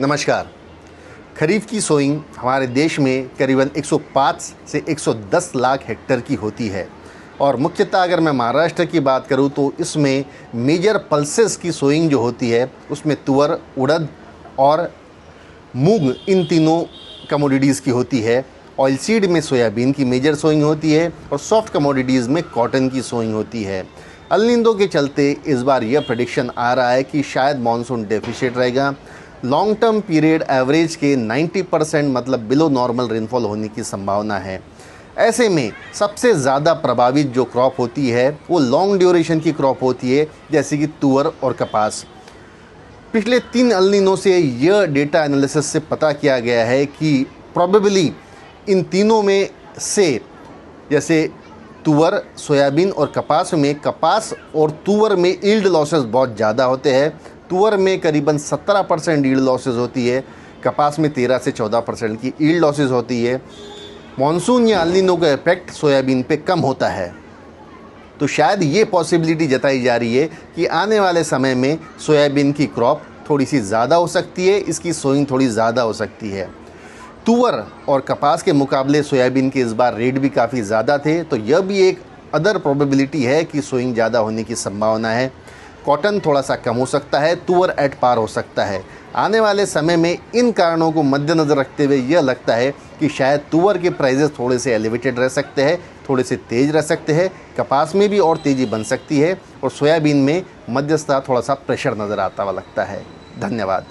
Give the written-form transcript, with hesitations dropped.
नमस्कार। खरीफ की सोइंग हमारे देश में करीबन 105 से 110 लाख हेक्टेयर की होती है और मुख्यतः अगर मैं महाराष्ट्र की बात करूं तो इसमें मेजर पल्सेस की सोइंग जो होती है उसमें तुअर, उड़द और मूंग इन तीनों कमोडिटीज़ की होती है। ऑयल सीड में सोयाबीन की मेजर सोइंग होती है और सॉफ्ट कमोडिटीज़ में कॉटन की सोइंग होती है। अल नीनो के चलते इस बार यह प्रेडिक्शन आ रहा है कि शायद मानसून डेफिशिएट रहेगा। लॉन्ग टर्म पीरियड एवरेज के 90% मतलब बिलो नॉर्मल रेनफॉल होने की संभावना है। ऐसे में सबसे ज़्यादा प्रभावित जो क्रॉप होती है वो लॉन्ग ड्यूरेशन की क्रॉप होती है, जैसे कि तुअर और कपास। पिछले 3 अल नीनो से यह डेटा एनालिसिस से पता किया गया है कि प्रोबेबली इन तीनों में से जैसे तुअर, सोयाबीन और कपास और तुअर में यील्ड लॉसेस बहुत ज़्यादा होते हैं। तुअर में करीबन 17% यील्ड लॉसेस होती है, कपास में 13 से 14% की यील्ड लॉसेस होती है। मॉनसून या अल नीनो का इफेक्ट सोयाबीन पे कम होता है, तो शायद ये पॉसिबिलिटी जताई जा रही है कि आने वाले समय में सोयाबीन की क्रॉप थोड़ी सी ज़्यादा हो सकती है, इसकी सोइंग थोड़ी ज़्यादा हो सकती है। तुअर और कपास के मुकाबले सोयाबीन के इस बार रेट भी काफ़ी ज़्यादा थे, तो यह भी एक अदर प्रोबेबिलिटी है कि सोइंग ज़्यादा होने की संभावना है। कॉटन थोड़ा सा कम हो सकता है, तुअर एट पार हो सकता है। आने वाले समय में इन कारणों को मद्देनज़र रखते हुए यह लगता है कि शायद तुअर के प्राइजेस थोड़े से एलिवेटेड रह सकते हैं, थोड़े से तेज़ रह सकते हैं। कपास में भी और तेज़ी बन सकती है और सोयाबीन में मध्यस्थता थोड़ा सा प्रेशर नज़र आता हुआ लगता है। धन्यवाद।